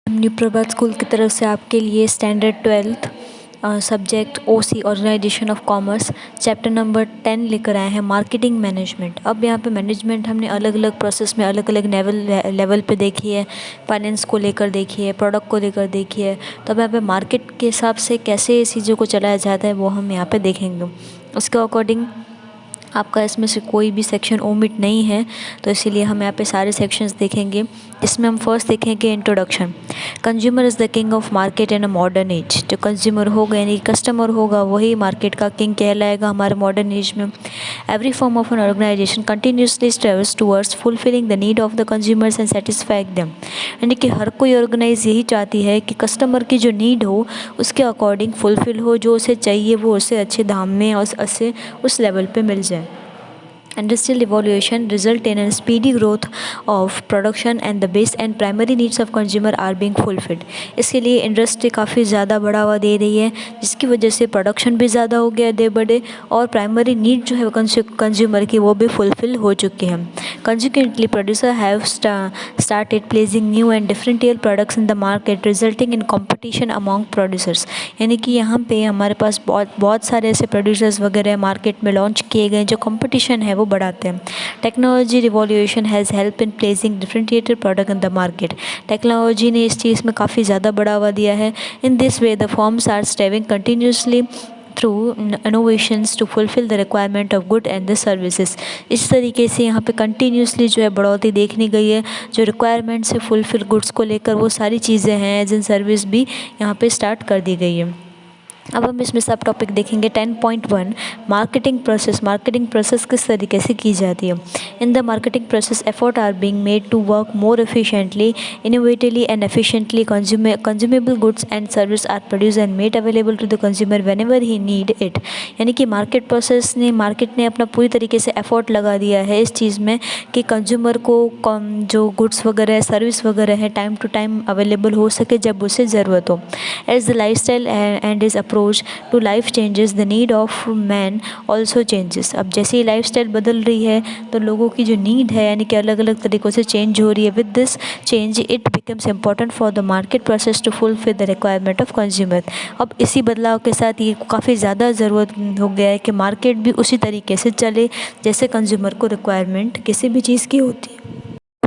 New प्रभात school की तरफ से आपके लिए standard 12th subject OC organisation of commerce chapter number 10 लेकर आए हैं, मार्केटिंग मैनेजमेंट। अब यहाँ पे मैनेजमेंट हमने अलग अलग प्रोसेस में अलग अलग लेवल पे देखी है, फाइनेंस को लेकर देखी है, प्रोडक्ट को लेकर देखी है। तो अब यहाँ पे मार्केट के हिसाब से कैसे चीज़ों को चलाया जाता है वो हम यहाँ पे देखेंगे। उसके अकॉर्डिंग आपका इसमें से कोई भी सेक्शन ओमिट नहीं है, तो इसीलिए हम यहाँ पे सारे सेक्शंस देखेंगे। इसमें हम फर्स्ट देखेंगे introduction. Consumer is the king of market in a modern age. जो कंज्यूमर होगा यानी कस्टमर होगा वही मार्केट का किंग कहलाएगा हमारे मॉडर्न एज में। Every form of an organization continuously strives towards fulfilling the need of the consumers and satisfying them. यानी कि हर कोई ऑर्गेनाइज यही चाहती है कि कस्टमर की जो नीड हो उसके अकॉर्डिंग फुलफिल हो, जो उसे चाहिए वो उसे अच्छे दाम में और उसे उस लेवल पे मिल जाए। Industrial evolution result in a speedy growth of production and the base and primary needs of consumer are being fulfilled। इसके लिए इंडस्ट्री काफ़ी ज़्यादा बढ़ावा दे रही है, जिसकी वजह से प्रोडक्शन भी ज़्यादा हो गया दे बड़े, और प्राइमरी नीड जो है कंज्यूमर की वो भी फुलफिल हो चुके हैं। Consequently, producers have started placing new and differential products in the market, resulting in competition among producers। यानी कि यहाँ पे हमारे पास बहुत सारे ऐसे प्रोड्यूसर्स वगैरह मार्केट में लॉन्च किए गए जो कंपटीशन है वो बढ़ाते हैं। Technology revolution has help in placing differentiated product in the market. Technology ने इस चीज़ में काफ़ी ज़्यादा बढ़ावा दिया है। In this way the firms are striving continuously through innovations to fulfil the requirement of good and the services. इस तरीके से यहाँ पे कंटिन्यूसली जो है बढ़ोतरी देखने गई है, जो रिक्वायरमेंट से फुलफिल गुड्स को लेकर वो सारी चीज़ें हैं एज इन सर्विस भी यहाँ पे स्टार्ट कर दी गई है। अब हम इसमें सब टॉपिक देखेंगे। 10.1 मार्केटिंग प्रोसेस। मार्केटिंग प्रोसेस किस तरीके से की जाती है। In the marketing process effort are being made to work more efficiently, innovatively and efficiently. Consumable goods and service are produce and made available to the consumer whenever he need it. यानी कि market ने अपना पूरी तरीके से effort लगा दिया है इस चीज़ में कि कंज्यूमर को जो गुड्स वगैरह है, सर्विस वगैरह है, टाइम टू टाइम अवेलेबल हो सके जब उसे ज़रूरत हो। As the life style and is approach to life changes the need of man also changes. अब जैसे ही लाइफ स्टाइल बदल रही है तो लोगों की जो नीड है यानी कि अलग अलग तरीक़ों से चेंज हो रही है। With this change it becomes important for the market process to fulfil the requirement of consumer. अब इसी बदलाव के साथ ये काफ़ी ज़्यादा ज़रूरत हो गया है कि मार्केट भी उसी तरीके से चले जैसे कंज्यूमर को रिक्वायरमेंट किसी भी चीज़ की होती है।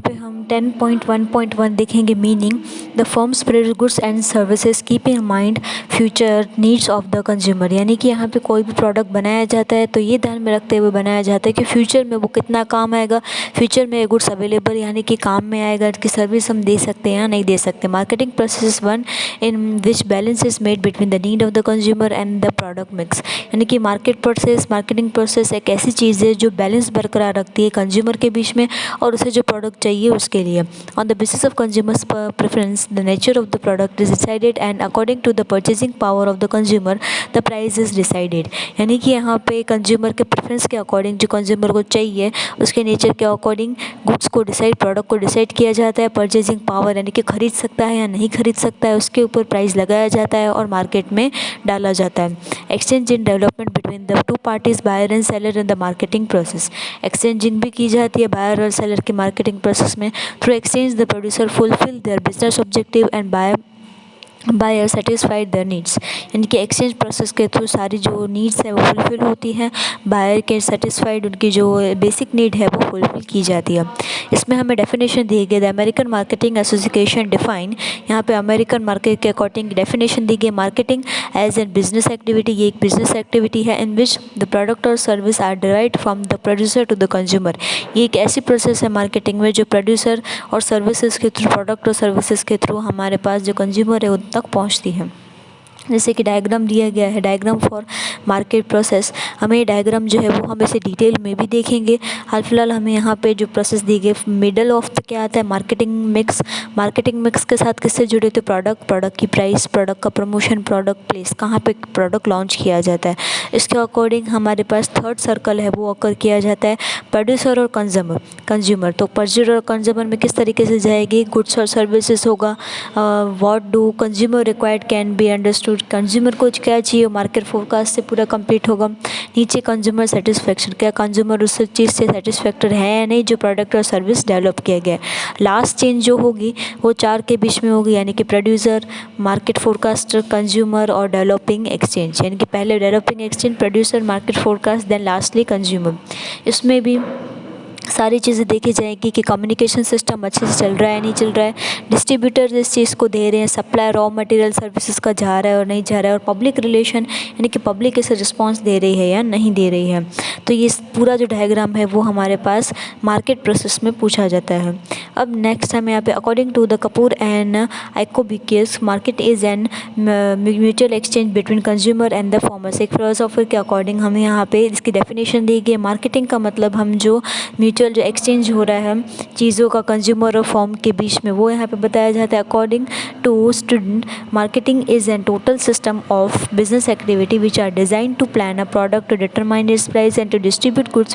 पे हम 10.1.1 देखेंगे meaning. The firms produce goods and services keep in mind future needs of the consumer. यानी कि यहाँ पे कोई भी प्रोडक्ट बनाया जाता है तो ये ध्यान में रखते हुए बनाया जाता है कि फ्यूचर में वो कितना काम आएगा, फ्यूचर में गुड्स अवेलेबल यानी कि काम में आएगा, कि सर्विस हम दे सकते हैं या नहीं दे सकते। Marketing process one in which balance is made between the need of the consumer and the product mix. यानी कि मार्केटिंग प्रोसेस एक ऐसी चीज़ है जो बैलेंस बरकरार रखती है कंज्यूमर के बीच में और उसे जो प्रोडक्ट चाहिए उसके लिए। On the basis of consumers preference the nature of the product is decided and according to the purchasing power of the consumer the price is decided. यानी कि यहाँ पे कंज्यूमर के प्रेफरेंस के अकॉर्डिंग जो कंज्यूमर को चाहिए उसके नेचर के अकॉर्डिंग गुड्स को प्रोडक्ट को डिसाइड किया जाता है। परचेजिंग पावर यानी कि खरीद सकता है या नहीं खरीद सकता है उसके ऊपर प्राइस लगाया जाता है और मार्केट में डाला जाता है। Exchange in development between the two parties buyer and seller in the marketing process. Exchanging भी की जाती है बायर और सेलर की मार्केटिंग प्रोसेस में। Through exchange, the producer fulfill their business objective and buyer satisfied their needs. यानी कि exchange process के थ्रू सारी जो नीड्स है वो फुलफिल होती हैं, बायर के सेटिस्फाइड उनकी जो बेसिक नीड है वो फुलफिल की जाती है। इसमें हमें डेफिनेशन दी गई। The American Marketing Association define, यहाँ पे अमेरिकन मार्केट के अकॉर्डिंग डेफिनेशन दी गई। Marketing as a business activity, ये एक बिजनेस एक्टिविटी है इन विच द प्रोडक्ट और service are derived from the producer to the consumer. ये एक ऐसी प्रोसेस है मार्केटिंग में जो प्रोड्यूसर और सर्विसेज के थ्रू, प्रोडक्ट और सर्विसेज के थ्रू हमारे पास जो कंज्यूमर है तक पहुंचती है। जैसे कि डायग्राम दिया गया है, डायग्राम फॉर मार्केट प्रोसेस। हमें ये डायग्राम जो है वो हम इसे डिटेल में भी देखेंगे। हाल फिलहाल हमें यहाँ पे जो प्रोसेस दी गई मिडल ऑफ क्या आता है, मार्केटिंग मिक्स। मार्केटिंग मिक्स के साथ किससे जुड़े थे, प्रोडक्ट की प्राइस, प्रोडक्ट का प्रमोशन, प्रोडक्ट प्लेस, कहाँ पे प्रोडक्ट लॉन्च किया जाता है। इसके अकॉर्डिंग हमारे पास थर्ड सर्कल है वो अकर किया जाता है प्रोड्यूसर और कंज्यूमर। तो प्रोड्यूसर और कंज्यूमर में किस तरीके से जाएगी, गुड्स और सर्विसेज होगा। What do consumer required can be understood तो कंज्यूमर को क्या चाहिए, मार्केट फोरकास्ट से पूरा कंप्लीट होगा। नीचे कंज्यूमर सेटिस्फेक्शन, क्या कंज्यूमर उस चीज़ से सेटिस्फैक्टर है या नहीं जो प्रोडक्ट और सर्विस डेवलप किया गया है। लास्ट चेंज जो होगी वो 4 के बीच में होगी, यानी कि प्रोड्यूसर, मार्केट फोरकास्टर, कंज्यूमर और डेवलपिंग एक्सचेंज, यानी कि पहले developing exchange, producer, market forecast, then lastly consumer. इसमें भी सारी चीज़ें देखी जाएगी कि कम्युनिकेशन सिस्टम अच्छे से चल रहा है नहीं चल रहा है, डिस्ट्रीब्यूटर इस चीज़ को दे रहे हैं, सप्लाई रॉ मटेरियल सर्विसेज का जा रहा है और नहीं जा रहा है, और पब्लिक रिलेशन यानी कि पब्लिक इसे रिस्पांस दे रही है या नहीं दे रही है। तो ये पूरा जो डायग्राम है वो हमारे पास मार्केट प्रोसेस में पूछा जाता है। अब नेक्स्ट हम यहाँ पे according to the Kapoor and आइकोबिकियस, market is an mutual exchange between consumer and the farmers. एक फिलोसोफर के अकॉर्डिंग हमें यहाँ पे इसकी डेफिनेशन दी गई है। मार्केटिंग का मतलब हम जो म्यूचुअल जो एक्सचेंज हो रहा है चीज़ों का कंज्यूमर और फॉर्म के बीच में, वो यहाँ पे बताया जाता है। According to student, marketing is an total system of business activity which are design to plan a product, to determine its price and to distribute goods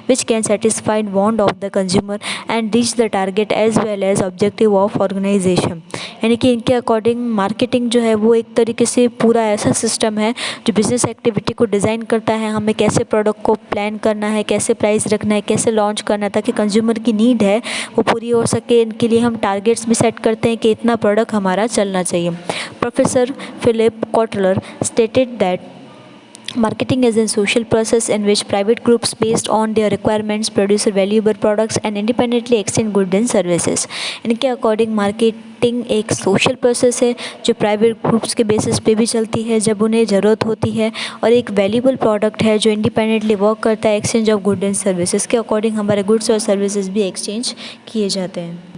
which can satisfy want of the consumer and reach the target as well as objective of organization। यानी कि इनके according marketing जो है वो एक तरीके से पूरा ऐसा सिस्टम है जो बिजनेस एक्टिविटी को डिज़ाइन करता है, हमें कैसे प्रोडक्ट को प्लान करना है, कैसे प्राइस रखना है, कैसे लॉन्च करना है ताकि कंज्यूमर की नीड है वो पूरी हो सके। इनके लिए हम टारगेट्स भी सेट करते हैं कि इतना प्रोडक्ट हमारा चलना चाहिए। Professor Philip Kotler stated that marketing is a social process in which private groups based on their requirements produce valuable products and independently exchange goods and services। इनके अकॉर्डिंग मार्केटिंग एक social process है जो private groups के basis पे भी चलती है जब उन्हें ज़रूरत होती है, और एक वैल्यूबल प्रोडक्ट है जो इंडिपेंडेंटली वर्क करता है exchange of good and services के अकॉर्डिंग हमारे गुड्स और सर्विसेज भी एक्सचेंज किए जाते हैं।